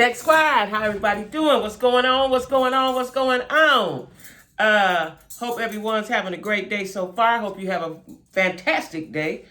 Jack Squad, how everybody doing? What's going on? What's going on? What's going on? Hope everyone's having a great day so far. Hope you have a fantastic day.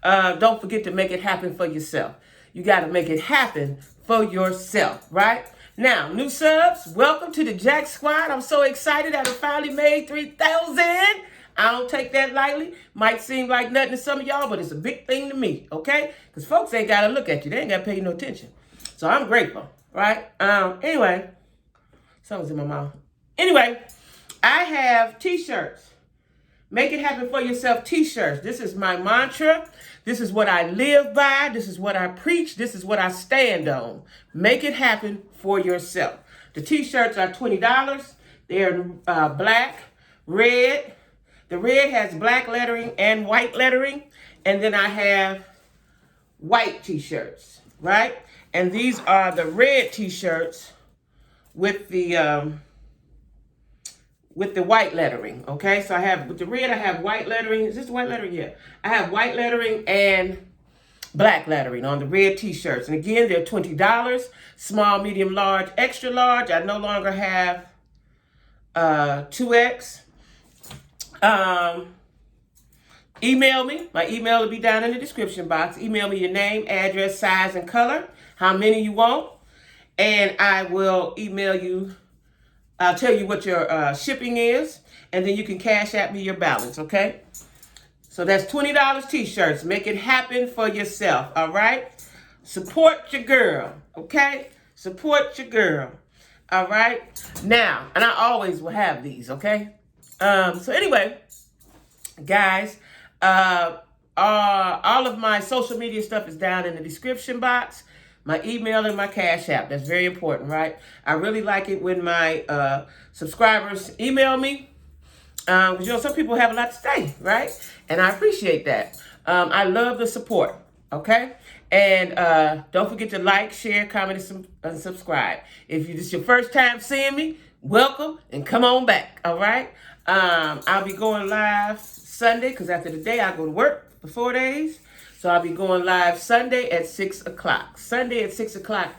Don't forget to make it happen for yourself. You got to make it happen for yourself, right? Now, new subs, welcome to the Jack Squad. I'm so excited that I finally made 3,000. I don't take that lightly. Might seem like nothing to some of y'all, but it's a big thing to me, okay? Because folks ain't got to look at you. They ain't got to pay you no attention. So I'm grateful, right? Anyway, something's in my mouth. Anyway, I have t-shirts. Make it happen for yourself t-shirts. This is my mantra. This is what I live by. This is what I preach. This is what I stand on. Make it happen for yourself. The t-shirts are $20. They're black, red. The red has black lettering and white lettering. And then I have white t-shirts, right? And these are the red t-shirts with the white lettering, okay? So I have, with the red, I have white lettering. Is this white lettering? Yeah. I have white lettering and black lettering on the red t-shirts. And again, they're $20. Small, medium, large, extra large. I no longer have 2X. Email me. My email will be down in the description box. Email me your name, address, size, and color. How many you want. And I will email you. I'll tell you what your shipping is. And then you can cash at me your balance, okay? So that's $20 t-shirts. Make it happen for yourself, all right? Support your girl, okay? Support your girl, all right? Now, and I always will have these, okay? So anyway, guys, all of my social media stuff is down in the description box. My email and my cash app. That's very important, right? I really like it when my subscribers email me. Because, some people have a lot to say, right? And I appreciate that. I love the support, okay? And don't forget to like, share, comment, and subscribe. If this is your first time seeing me, welcome and come on back, all right? I'll be going live Sunday because after the day I go to work for 4 days. So I'll be going live Sunday at 6 o'clock. Sunday at 6 o'clock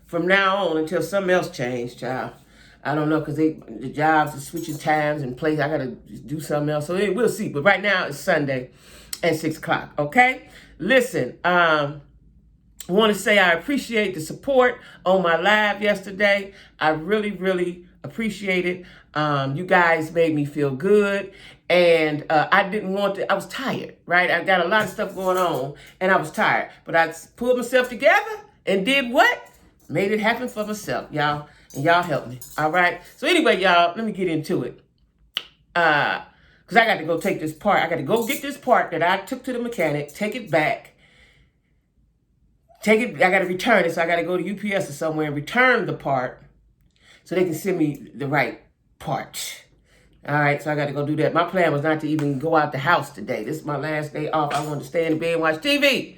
from now on until something else changes, child. I don't know because the jobs are switching times and place. I got to do something else. So we'll see. But right now it's Sunday at 6 o'clock, okay? Listen, I want to say I appreciate the support on my live yesterday. I really, really appreciate it. You guys made me feel good. And I didn't want to, I was tired, right? I got a lot of stuff going on and I was tired. But I pulled myself together and did what? Made it happen for myself, y'all. And y'all helped me, all right? So anyway, y'all, let me get into it. Because I got to go take this part. I got to go get this part that I took to the mechanic, take it back. I got to return it. So I got to go to UPS or somewhere and return the part so they can send me the right part. All right, so I got to go do that. My plan was not to even go out the house today. This is my last day off. I wanted to stay in bed and watch TV.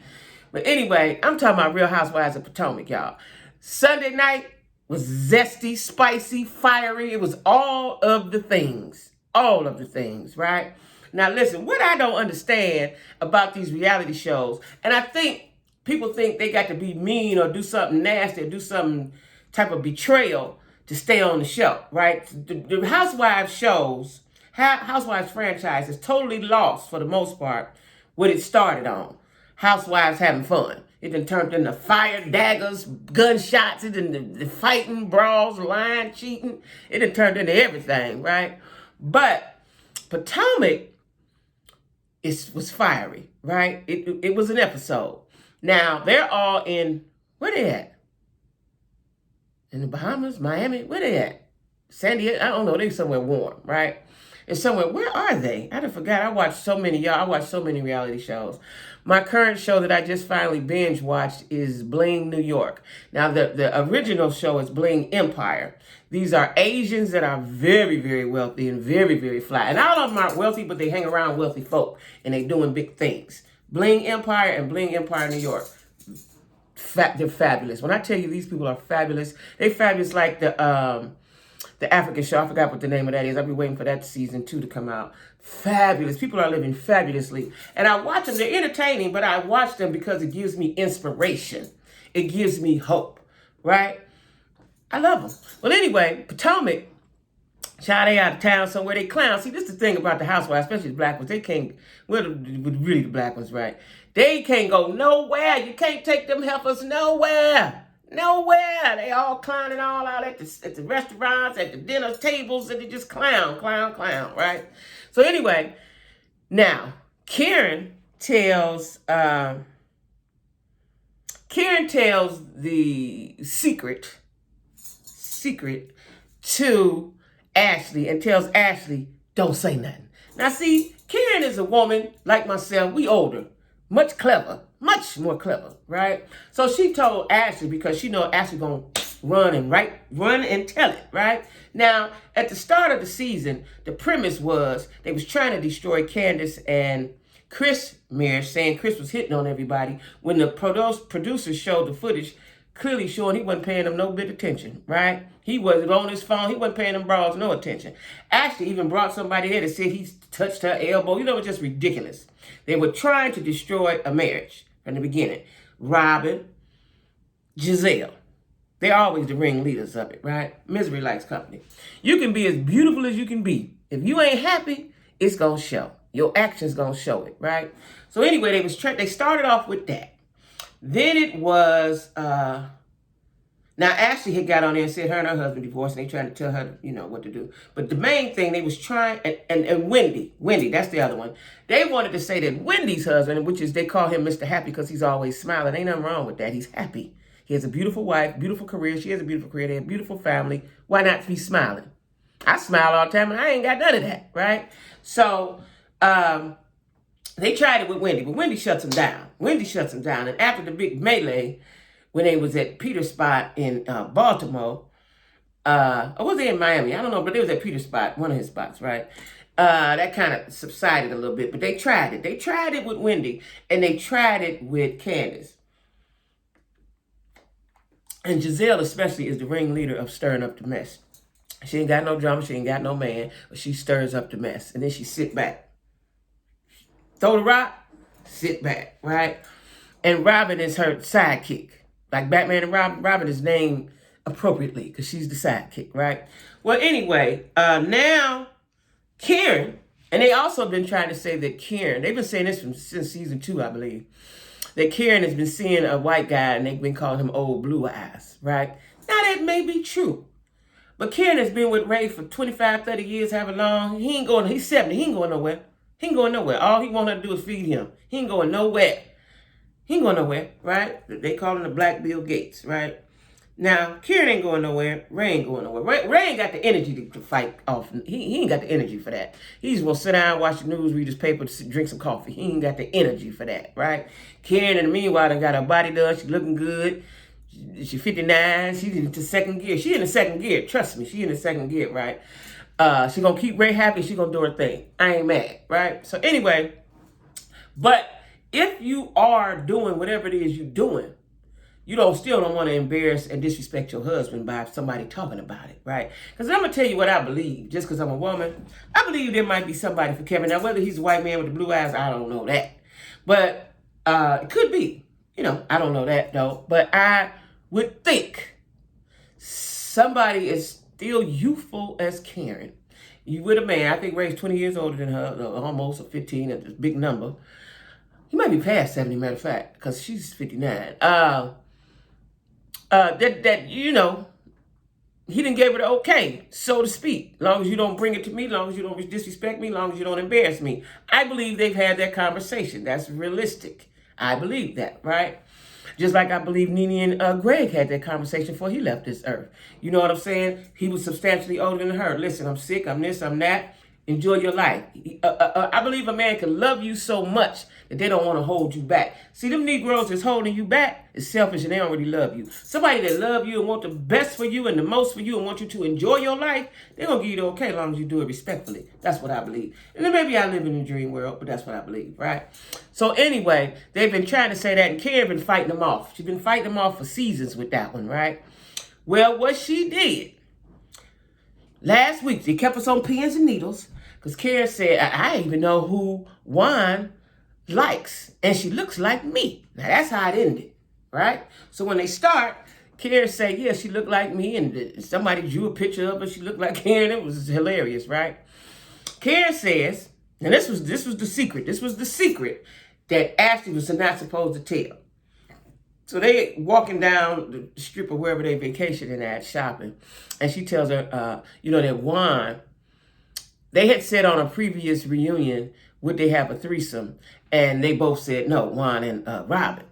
But anyway, I'm talking about Real Housewives of Potomac, y'all. Sunday night was zesty, spicy, fiery. It was all of the things. All of the things, right? Now, listen, what I don't understand about these reality shows, and I think people think they got to be mean or do something nasty or do some type of betrayal to stay on the show, right? The Housewives shows, Housewives franchise is totally lost for the most part what it started on. Housewives having fun. It then turned into fire, daggers, gunshots, it then the fighting, brawls, lying, cheating. It then turned into everything, right? But Potomac was fiery, right? It was an episode. Now, they're all in, where they at? In the Bahamas, Miami, where they at? San Diego, I don't know, they somewhere warm, right? It's somewhere, where are they? I done forgot, I watched so many reality shows. My current show that I just finally binge watched is Bling New York. Now, the original show is Bling Empire. These are Asians that are very, very wealthy and very, very fly. And all of them aren't wealthy, but they hang around wealthy folk and they doing big things. Bling Empire and Bling Empire New York. They're fabulous. When I tell you these people are fabulous, they're fabulous like the African show. I forgot what the name of that is. I'll be waiting for that season 2 to come out. Fabulous. People are living fabulously. And I watch them. They're entertaining, but I watch them because it gives me inspiration. It gives me hope, right? I love them. Well, anyway, Potomac, child, they out of town somewhere. They clown. See, this is the thing about the housewives, especially the black ones. They can't, well, really the black ones, right? They can't go nowhere. You can't take them heifers nowhere. Nowhere. They all clowning all out at the restaurants, at the dinner tables, and they just clown, right? So anyway, now, Karen tells the secret to Ashley and tells Ashley, don't say nothing. Now see, Karen is a woman like myself. We older, much more clever, right? So she told Ashley because she know Ashley gonna run and tell it, right? Now, at the start of the season, the premise was they was trying to destroy Candace and Chris' marriage, saying Chris was hitting on everybody. When the producers showed the footage, clearly showing he wasn't paying them no bit attention, right? He wasn't on his phone. He wasn't paying them bras no attention. Ashley even brought somebody here that said he touched her elbow. You know, it's just ridiculous. They were trying to destroy a marriage from the beginning. Robin, Giselle. They're always the ringleaders of it, right? Misery likes company. You can be as beautiful as you can be. If you ain't happy, it's going to show. Your actions going to show it, right? So anyway, they started off with that. Then it was, now Ashley had got on there and said her and her husband divorced, and they tried to tell her, what to do. But the main thing they was trying, and Wendy, that's the other one. They wanted to say that Wendy's husband, which is, they call him Mr. Happy because he's always smiling. Ain't nothing wrong with that. He's happy. He has a beautiful wife, beautiful career. She has a beautiful career. They have a beautiful family. Why not be smiling? I smile all the time, and I ain't got none of that, right? So, they tried it with Wendy, but Wendy shuts him down. And after the big melee, when they was at Peter's spot in Baltimore, or was they in Miami? I don't know, but they was at Peter's spot, one of his spots, right? That kind of subsided a little bit, but they tried it. They tried it with Wendy, and they tried it with Candace. And Giselle especially is the ringleader of stirring up the mess. She ain't got no drama, she ain't got no man, but she stirs up the mess, and then she sit back. Throw the rock, sit back, right? And Robin is her sidekick. Like Batman and Robin is named appropriately because she's the sidekick, right? Well, anyway, now Karen, and they also been trying to say that Karen, they've been saying this since season 2, I believe, that Karen has been seeing a white guy and they've been calling him old blue eyes, right? Now that may be true. But Karen has been with Ray for 25, 30 years, however long. He's 70, he ain't going nowhere. All he want her to do is feed him. He ain't going nowhere. Right? They call him the Black Bill Gates, right? Now, Karen ain't going nowhere. Ray ain't going nowhere. Ray ain't got the energy to fight off. He ain't got the energy for that. He's going to sit down, watch the news, read his paper, drink some coffee. He ain't got the energy for that, right? Karen, in the meanwhile, done got her body done. She looking good. She 59. She's into second gear. She in the second gear. Trust me, she in the second gear, right? She going to keep Ray happy. She going to do her thing. I ain't mad, right? So anyway, but if you are doing whatever it is you're doing, you still don't want to embarrass and disrespect your husband by somebody talking about it, right? Because I'm going to tell you what I believe, just because I'm a woman. I believe there might be somebody for Kevin. Now, whether he's a white man with the blue eyes, I don't know that. But it could be. I don't know that, though. But I would think somebody as still youthful as Karen, you with a man, I think Ray's 20 years older than her, almost, or 15, a big number. He might be past 70, matter of fact, because she's 59. He didn't give it an okay, so to speak. Long as you don't bring it to me, long as you don't disrespect me, long as you don't embarrass me. I believe they've had that conversation. That's realistic. I believe that, right? Just like I believe Nene and Greg had that conversation before he left this earth. You know what I'm saying? He was substantially older than her. Listen, I'm sick, I'm this, I'm that. Enjoy your life. I believe a man can love you so much that they don't want to hold you back. See, them Negroes that's holding you back is selfish and they don't really love you. Somebody that love you and want the best for you and the most for you and want you to enjoy your life, they're going to give you the okay as long as you do it respectfully. That's what I believe. And then maybe I live in a dream world, but that's what I believe, right? So anyway, they've been trying to say that, and Karen been fighting them off. She's been fighting them off for seasons with that one, right? Well, what she did last week, they kept us on pins and needles. Because Karen said, I even know who Juan likes. And she looks like me. Now, that's how it ended, right? So when they start, Karen said, yeah, she looked like me, and somebody drew a picture of her. She looked like Karen. It was hilarious, right? Karen says, and this was the secret. This was the secret that Ashley was not supposed to tell. So they walking down the strip or wherever they vacationing at, shopping, and she tells her, that Juan, they had said on a previous reunion, would they have a threesome? And they both said no, Juan and Robin.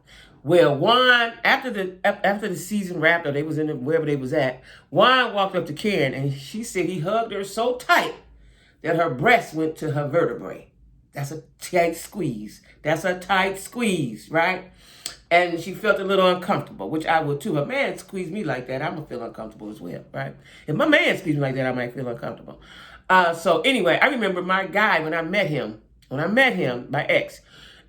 Well, Juan, after the season wrapped, or they was in wherever they was at, Juan walked up to Karen, and she said he hugged her so tight that her breast went to her vertebrae. That's a tight squeeze. That's a tight squeeze, right? And she felt a little uncomfortable, which I would too. A man squeezed me like that, I'm going to feel uncomfortable as well, right? If my man squeezed me like that, I might feel uncomfortable. So anyway, I remember my guy, when I met him, my ex,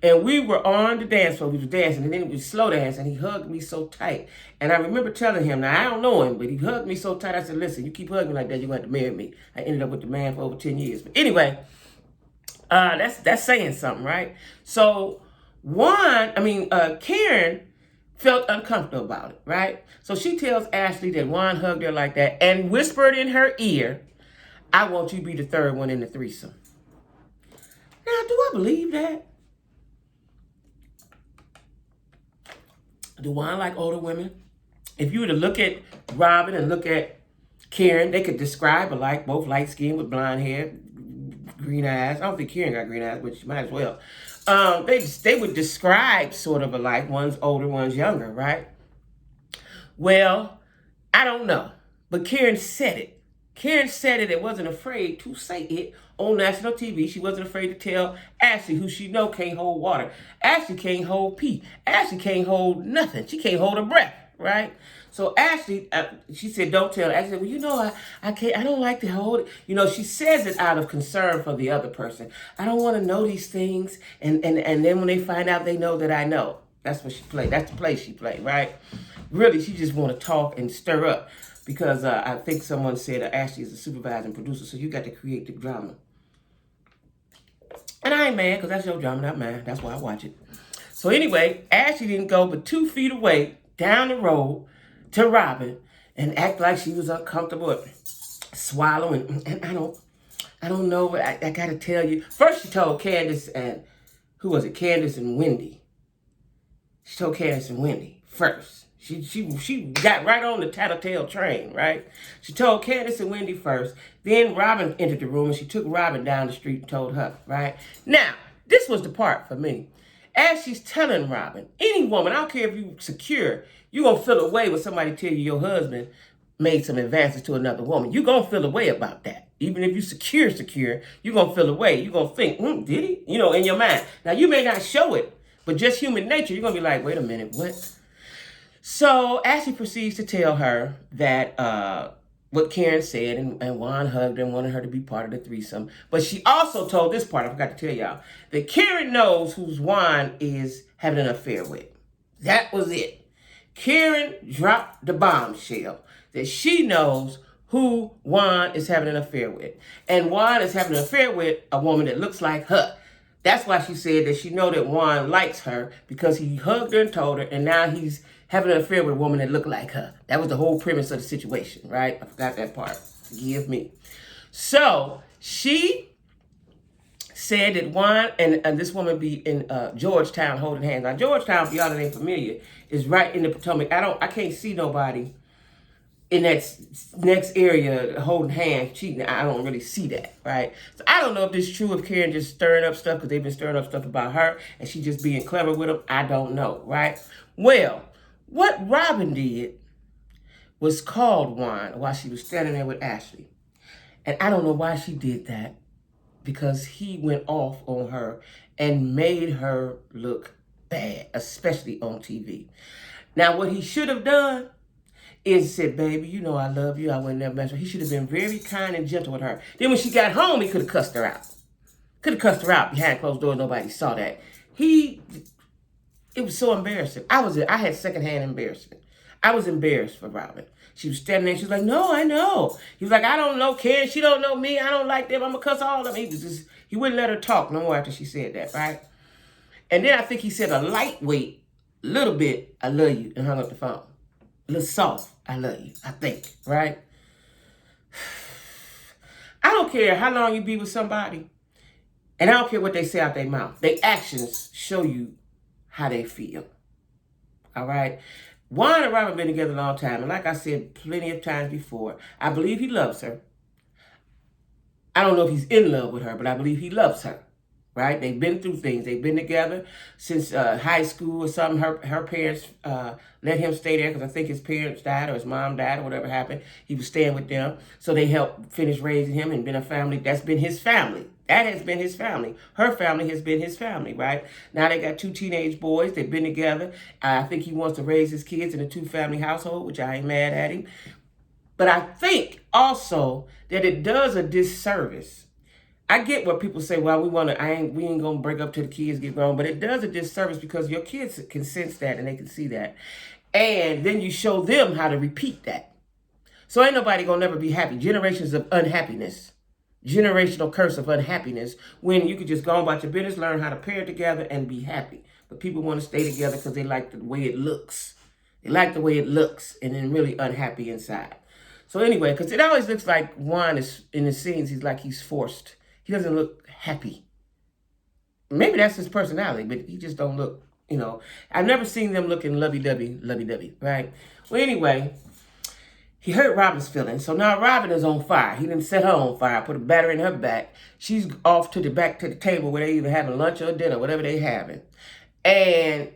and we were on the dance floor, we was dancing, and then we slow dance, and he hugged me so tight. And I remember telling him, now I don't know him, but he hugged me so tight, I said, listen, you keep hugging me like that, you're going to have to marry me. I ended up with the man for over 10 years. But anyway, that's saying something, right? So Karen felt uncomfortable about it, right? So she tells Ashley that Juan hugged her like that and whispered in her ear, I want you to be the third one in the threesome. Now, do I believe that? Do Juan like older women? If you were to look at Robin and look at Karen, they could describe alike, both light skinned with blonde hair, green eyes. I don't think Karen got green eyes, but she might as well. They would describe sort of alike. One's older, one's younger, right? Well, I don't know. But Karen said it. Karen said it and wasn't afraid to say it on national TV. She wasn't afraid to tell Ashley, who she know can't hold water. Ashley can't hold pee. Ashley can't hold nothing. She can't hold her breath, right? So Ashley, she said, don't tell her. Ashley said, well, I can't, I don't like to hold it. She says it out of concern for the other person. I don't want to know these things. And then when they find out, they know that I know. That's what she played. That's the play she played, right? Really, she just want to talk and stir up. Because I think someone said Ashley is a supervising producer, so you got to create the drama. And I ain't mad, because that's your drama, not mine. That's why I watch it. So anyway, Ashley didn't go but 2 feet away down the road to Robin and act like she was uncomfortable, swallowing. And I don't know, but I got to tell you. First, she told Candace and, who was it? Candace and Wendy. She told Candace and Wendy first. She got right on the tattletale train, right? She told Candace and Wendy first. Then Robin entered the room, and she took Robin down the street and told her, right? Now, this was the part for me. As she's telling Robin, any woman, I don't care if you secure, you're going to feel away when somebody tell you your husband made some advances to another woman. You're going to feel away about that. Even if you secure, you're going to feel away. You're going to think, did he? In your mind. Now, you may not show it, but just human nature, you're going to be like, wait a minute, what? So Ashley proceeds to tell her that what Karen said, and Juan hugged her and wanted her to be part of the threesome. But she also told this part, I forgot to tell y'all, that Karen knows who Juan is having an affair with. That was it. Karen dropped the bombshell that she knows who Juan is having an affair with. And Juan is having an affair with a woman that looks like her. That's why she said that she know that Juan likes her, because he hugged her and told her, and now he's having an affair with a woman that looked like her. That was the whole premise of the situation, right? I forgot that part. Forgive me. So she said that Juan and this woman be in Georgetown holding hands. Now, Georgetown, for y'all that ain't familiar, is right in the Potomac. I can't see nobody in that next area holding hands, cheating. I don't really see that, right? So I don't know if this is true, if Karen just stirring up stuff because they've been stirring up stuff about her and she just being clever with them. I don't know, right? Well, what Robin did was called Juan while she was standing there with Ashley. And I don't know why she did that, because he went off on her and made her look bad, especially on TV. Now, what he should have done is said, baby, you know I love you. I wouldn't never mess with her. He should have been very kind and gentle with her. Then when she got home, he could have cussed her out. Could have cussed her out behind closed doors. Nobody saw that. It was so embarrassing. I had secondhand embarrassment. I was embarrassed for Robin. She was standing there. She was like, no, I know. He was like, I don't know Karen. She don't know me. I don't like them. I'm going to cuss all of them. He wouldn't let her talk no more after she said that, right? And then I think he said a lightweight, little bit, I love you, and hung up the phone. a little soft. I love you, I think, right? I don't care how long you be with somebody, and I don't care what they say out their mouth. Their actions show you how they feel. All right? Juan and Robert have been together a long time, and like I said plenty of times before, I believe he loves her. I don't know if he's in love with her, but I believe he loves her. Right? They've been through things. They've been together since high school or something. Her parents let him stay there because I think his parents died or his mom died or whatever happened. He was staying with them. So they helped finish raising him and been a family. That's been his family. That has been his family. Her family has been his family, right? Now they got 2 teenage boys. They've been together. I think he wants to raise his kids in a 2-family household, which I ain't mad at him. But I think also that it does a disservice. I get what people say, well, we ain't gonna break up till the kids get grown, but it does a disservice because your kids can sense that and they can see that. And then you show them how to repeat that. So ain't nobody gonna never be happy. Generations of unhappiness. Generational curse of unhappiness when you could just go about your business, learn how to pair together and be happy. But people want to stay together because they like the way it looks. They like the way it looks and then really unhappy inside. So anyway, because it always looks like Juan is in the scenes, he's forced. He doesn't look happy. Maybe that's his personality, but he just don't look, I've never seen them looking lovey-dovey, right? Well, anyway, he hurt Robin's feelings. So now Robin is on fire. He didn't set her on fire, put a battery in her back. She's off to the table where they either having lunch or dinner, whatever they having. And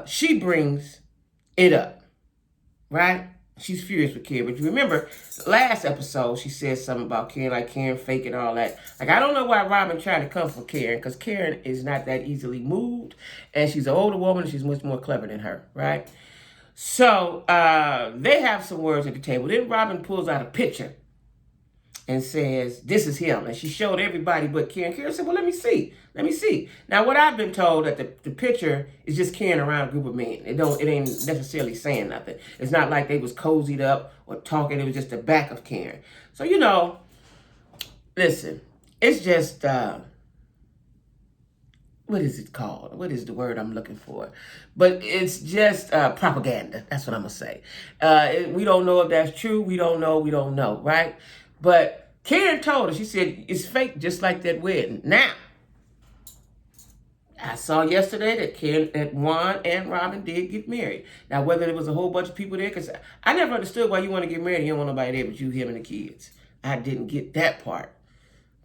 she brings it up, right? She's furious with Karen. But you remember, last episode, she said something about Karen, like Karen fake and all that. Like, I don't know why Robin trying to come for Karen, because Karen is not that easily moved, and she's an older woman, and she's much more clever than her, right? So, they have some words at the table. Then Robin pulls out a picture and says, this is him. And she showed everybody but Karen. Karen said, well, let me see. Now, what I've been told that the picture is just Karen around a group of men. It ain't necessarily saying nothing. It's not like they was cozied up or talking. It was just the back of Karen. So, listen, it's just, what is it called? What is the word I'm looking for? But it's just propaganda. That's what I'm going to say. We don't know if that's true. We don't know, right? But Karen told her, she said, it's fake just like that wedding. Now, I saw yesterday that Juan and Robin did get married. Now, whether there was a whole bunch of people there, because I never understood why you want to get married and you don't want nobody there but you, him, and the kids. I didn't get that part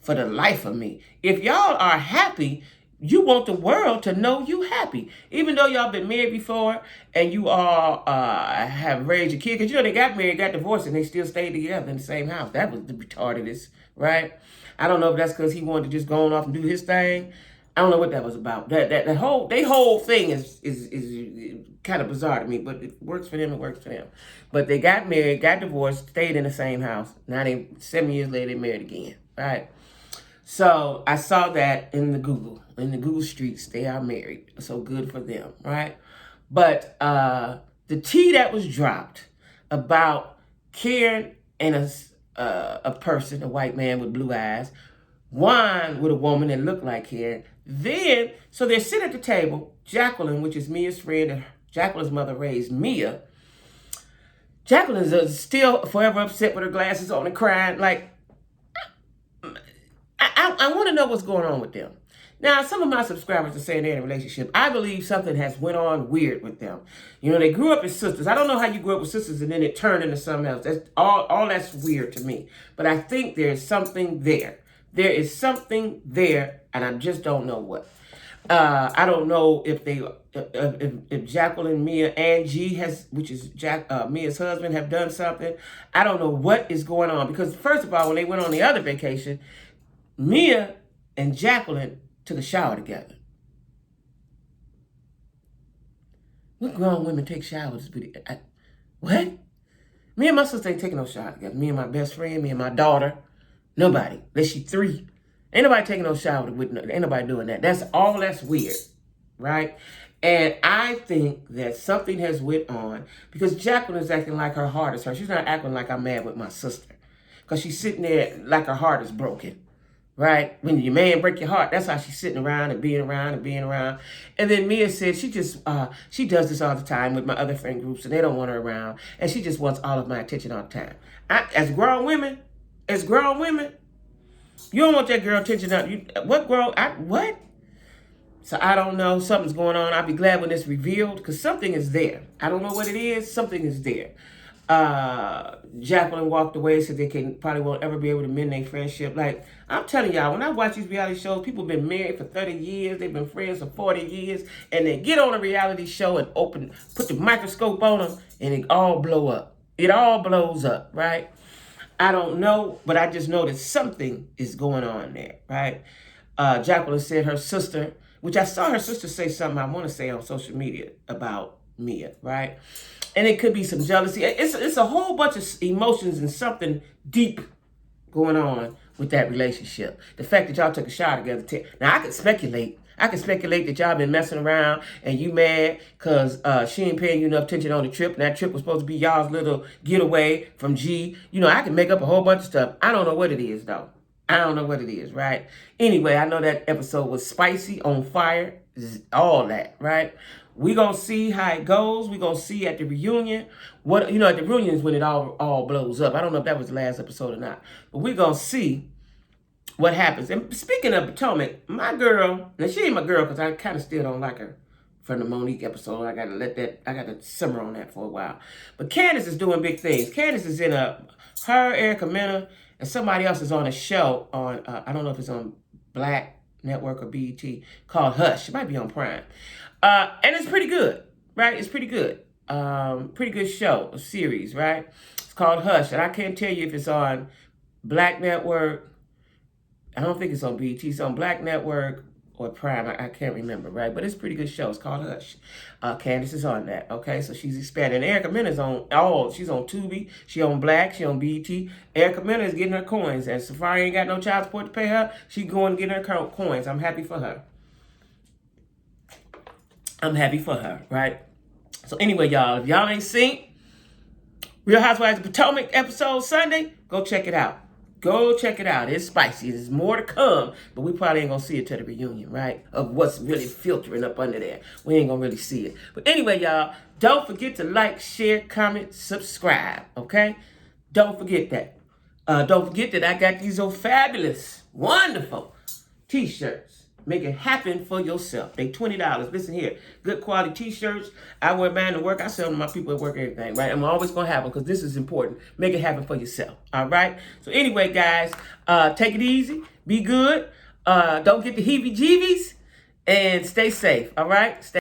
for the life of me. If y'all are happy, you want the world to know you happy. Even though y'all been married before and you all have raised your kid. Because they got married, got divorced, and they still stayed together in the same house. That was the retardedest, right? I don't know if that's because he wanted to just go on off and do his thing. I don't know what that was about. That whole thing is kind of bizarre to me, but it works for them, it works for them. But they got married, got divorced, stayed in the same house. Now 7 years later, they married again, right? So I saw that in the Google streets, they are married. So good for them, right? But the tea that was dropped about Karen and a person, a white man with blue eyes, Juan with a woman that looked like Karen. Then, so they're sitting at the table, Jacqueline, which is Mia's friend, and Jacqueline's mother raised Mia. Jacqueline is still forever upset with her glasses on and crying. Like, I want to know what's going on with them. Now, some of my subscribers are saying they're in a relationship. I believe something has went on weird with them. They grew up as sisters. I don't know how you grew up with sisters and then it turned into something else. That's all that's weird to me. But I think there's something there. There is something there, and I just don't know what. I don't know if Jacqueline, Mia, and G which is Mia's husband, have done something. I don't know what is going on because first of all, when they went on the other vacation, Mia and Jacqueline took a shower together. What grown women take showers? What? Me and my sister ain't taking no shower together. Me and my best friend, me and my daughter. Nobody. Unless she 3. Ain't nobody taking no shower with ain't nobody doing that. That's weird. Right? And I think that something has went on because Jacqueline is acting like her heart is hurt. She's not acting like I'm mad with my sister. Because she's sitting there like her heart is broken. right? When your man break your heart, that's how she's sitting around and being around and being around. And then Mia said she does this all the time with my other friend groups, and they don't want her around, and she just wants all of my attention all the time. As grown women, you don't want that girl attention. What? So I don't know. Something's going on. I'll be glad when it's revealed because something is there. I don't know what it is. Something is there. Jacqueline walked away, said they probably won't ever be able to mend their friendship. Like, I'm telling y'all, when I watch these reality shows, people have been married for 30 years, they've been friends for 40 years, and they get on a reality show and put the microscope on them, and it all blow up. It all blows up, right? I don't know, but I just know that something is going on there, right? Jacqueline said her sister, which I saw her sister say something I want to say on social media about Mia, right? And it could be some jealousy. It's a whole bunch of emotions and something deep going on with that relationship. The fact that y'all took a shower together. Now, I could speculate. That y'all been messing around and you mad because she ain't paying you enough attention on the trip. And that trip was supposed to be y'all's little getaway from G. You know, I can make up a whole bunch of stuff. I don't know what it is, though. I don't know what it is, right? Anyway, I know that episode was spicy, on fire, all that, right? We gonna see how it goes. We gonna see at the reunion. At the reunion is when it all blows up. I don't know if that was the last episode or not. But we gonna see what happens. And speaking of Potomac, my girl, now she ain't my girl because I kind of still don't like her from the Monique episode. I gotta simmer on that for a while. But Candace is doing big things. Candace is in Erica Mena, and somebody else is on a show on, I don't know if it's on Black Network or BET, called Hush. It might be on Prime. And it's pretty good, right? It's pretty good. Pretty good show, a series, right? It's called Hush. And I can't tell you if it's on Black Network. I don't think it's on BET. It's on Black Network or Prime. I can't remember, right? But it's a pretty good show. It's called Hush. Candace is on that, okay? So she's expanding. Erica Mena's she's on Tubi. She on Black. She on BET. Erica Mena is getting her coins. And Safari ain't got no child support to pay her. She going to get her coins. I'm happy for her. Right? So anyway, y'all, if y'all ain't seen Real Housewives of Potomac episode Sunday, go check it out. It's spicy. There's more to come, but we probably ain't going to see it till the reunion, right? Of what's really filtering up under there. We ain't going to really see it. But anyway, y'all, don't forget to like, share, comment, subscribe, okay? Don't forget that. Don't forget that I got these old fabulous, wonderful t-shirts. Make it happen for yourself. They $20. Listen here. Good quality t-shirts. I wear mine to work. I sell them to my people at work, everything, right? I'm always going to have them because this is important. Make it happen for yourself. All right? So anyway, guys, take it easy. Be good. Don't get the heebie-jeebies. And stay safe. All right?